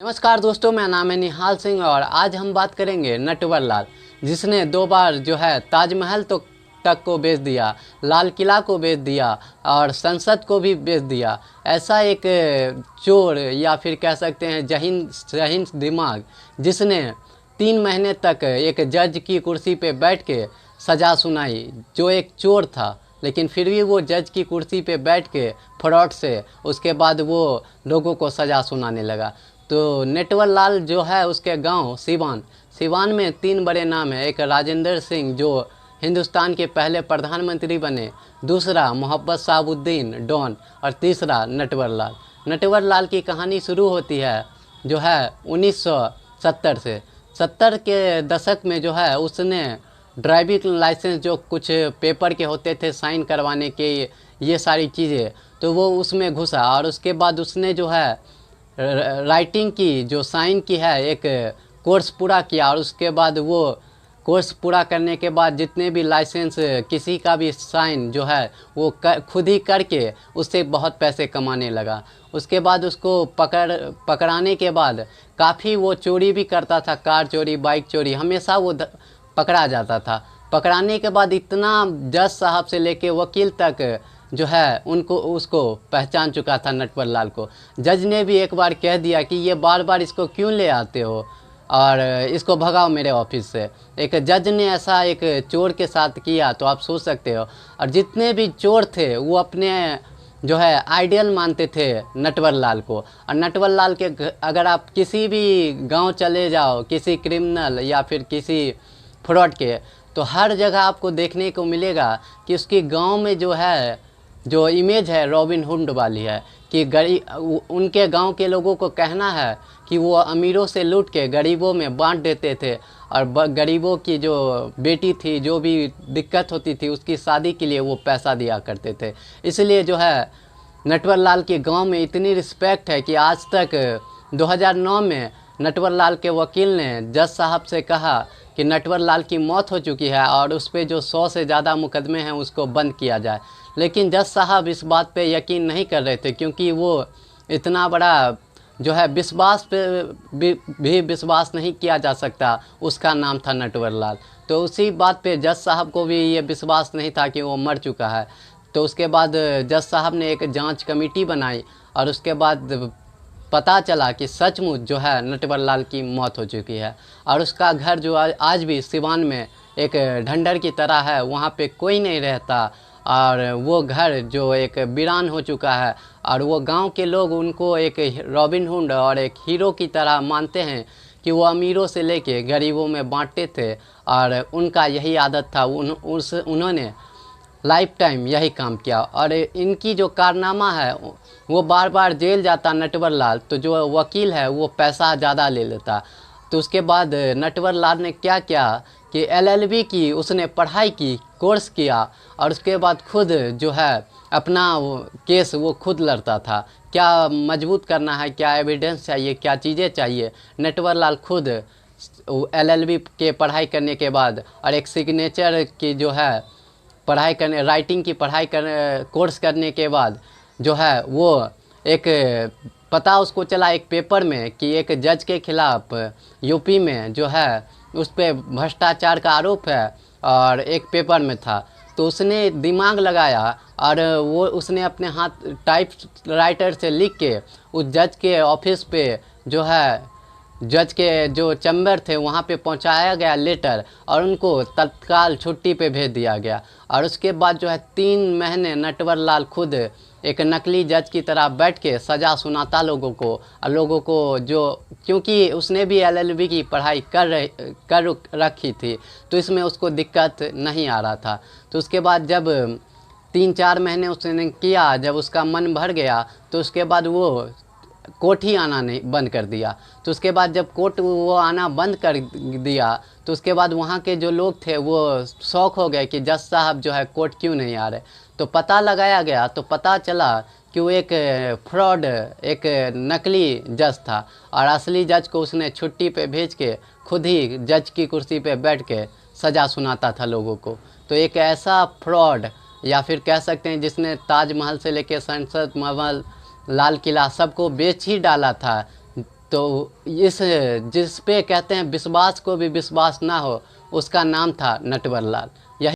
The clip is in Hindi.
नमस्कार दोस्तों, मेरा नाम है निहाल सिंह और आज हम बात करेंगे नटवर लाल, जिसने 2 बार जो है ताजमहल तो तक को बेच दिया, लाल किला को बेच दिया और संसद को भी बेच दिया। ऐसा एक चोर या फिर कह सकते हैं जहीन दिमाग, जिसने 3 महीने तक एक जज की कुर्सी पे बैठ के सज़ा सुनाई, जो एक चोर था। लेकिन फिर भी वो जज की कुर्सी पे बैठ के फ्रॉड से उसके बाद वो लोगों को सज़ा सुनाने लगा। तो नटवर लाल जो है उसके गांव सिवान में 3 बड़े नाम हैं। एक राजेंद्र सिंह जो हिंदुस्तान के पहले प्रधानमंत्री बने, दूसरा मोहम्मद शहाबुद्दीन डॉन और तीसरा नटवर लाल। नटवर लाल की कहानी शुरू होती है जो है 1970 से। 70 के दशक में जो है उसने ड्राइविंग लाइसेंस, जो कुछ पेपर के होते थे साइन करवाने के, ये सारी चीज़ें, तो वो उसमें घुसा और उसके बाद उसने जो है राइटिंग की, जो साइन की है, एक कोर्स पूरा किया। और उसके बाद वो कोर्स पूरा करने के बाद जितने भी लाइसेंस, किसी का भी साइन जो है वो खुद ही करके उससे बहुत पैसे कमाने लगा। उसके बाद उसको पकड़ाने के बाद काफ़ी वो चोरी भी करता था, कार चोरी, बाइक चोरी, हमेशा वो पकड़ा जाता था। पकड़ाने के बाद इतना जज साहब से लेके वकील तक जो है उसको पहचान चुका था नटवर लाल को। जज ने भी एक बार कह दिया कि ये बार बार इसको क्यों ले आते हो और इसको भगाओ मेरे ऑफिस से। एक जज ने ऐसा एक चोर के साथ किया तो आप सोच सकते हो। और जितने भी चोर थे वो अपने जो है आइडियल मानते थे नटवर लाल को। और नटवर लाल के अगर आप किसी भी गांव चले जाओ, किसी क्रिमिनल या फिर किसी फ्रॉड के, तो हर जगह आपको देखने को मिलेगा कि उसकी गांव में जो है, जो इमेज है रॉबिन हुड वाली है, कि उनके गांव के लोगों को कहना है कि वो अमीरों से लूट के गरीबों में बांट देते थे और गरीबों की जो बेटी थी, जो भी दिक्कत होती थी, उसकी शादी के लिए वो पैसा दिया करते थे। इसलिए जो है नटवर लाल के गांव में इतनी रिस्पेक्ट है कि आज तक 2009 में नटवर लाल के वकील ने जज साहब से कहा कि नटवर लाल की मौत हो चुकी है और उस पर जो 100 से ज़्यादा मुकदमे हैं उसको बंद किया जाए। लेकिन जज साहब इस बात पे यकीन नहीं कर रहे थे, क्योंकि वो इतना बड़ा जो है विश्वास पे भी विश्वास नहीं किया जा सकता, उसका नाम था नटवर लाल। तो उसी बात पे जज साहब को भी ये विश्वास नहीं था कि वो मर चुका है। तो उसके बाद जज साहब ने एक जांच कमेटी बनाई और उसके बाद पता चला कि सचमुच जो है नटवर लाल की मौत हो चुकी है। और उसका घर जो आज भी सिवान में एक ढंडर की तरह है, वहाँ पे कोई नहीं रहता और वो घर जो एक वीरान हो चुका है। और वो गांव के लोग उनको एक रॉबिन हुड और एक हीरो की तरह मानते हैं कि वो अमीरों से लेके गरीबों में बांटते थे और उनका यही आदत था। उन्होंने लाइफ टाइम यही काम किया। और इनकी जो कारनामा है, वो बार बार जेल जाता नटवर लाल, तो जो वकील है वो पैसा ज़्यादा ले लेता। तो उसके बाद नटवर लाल ने क्या किया कि एलएलबी की उसने पढ़ाई की, कोर्स किया और उसके बाद खुद जो है अपना केस वो खुद लड़ता था। क्या मजबूत करना है, क्या एविडेंस चाहिए, क्या चीज़ें चाहिए, नटवर लाल खुद एलएलबी के पढ़ाई करने के बाद और एक सिग्नेचर की जो है पढ़ाई करने, राइटिंग की पढ़ाई करने, कोर्स करने के बाद जो है वो एक पता उसको चला एक पेपर में कि एक जज के खिलाफ यूपी में जो है उस पर भ्रष्टाचार का आरोप है और एक पेपर में था। तो उसने दिमाग लगाया और वो उसने अपने हाथ टाइप राइटर से लिख के उस जज के ऑफिस पे जो है जज के जो चैम्बर थे वहाँ पे पहुँचाया गया लेटर और उनको तत्काल छुट्टी पे भेज दिया गया। और उसके बाद जो है 3 महीने नटवर लाल खुद एक नकली जज की तरह बैठ के सज़ा सुनाता लोगों को। और लोगों को जो, क्योंकि उसने भी एलएलबी की पढ़ाई कर रखी थी, तो इसमें उसको दिक्कत नहीं आ रहा था। तो उसके बाद जब 3-4 महीने उसने किया, जब उसका मन भर गया, तो उसके बाद वो कोर्ट ही आना नहीं बंद कर दिया। तो उसके बाद जब कोर्ट वो आना बंद कर दिया, तो उसके बाद वहाँ के जो लोग थे वो शौक हो गए कि जज साहब जो है कोर्ट क्यों नहीं आ रहे। तो पता लगाया गया तो पता चला कि वो एक फ्रॉड, एक नकली जज था और असली जज को उसने छुट्टी पे भेज के खुद ही जज की कुर्सी पे बैठ के सज़ा सुनाता था लोगों को। तो एक ऐसा फ्रॉड, या फिर कह सकते हैं जिसने ताजमहल से लेके संसद महल, लाल किला सबको बेच ही डाला था। तो इस जिस पे कहते हैं विश्वास को भी विश्वास ना हो, उसका नाम था नटवर लाल।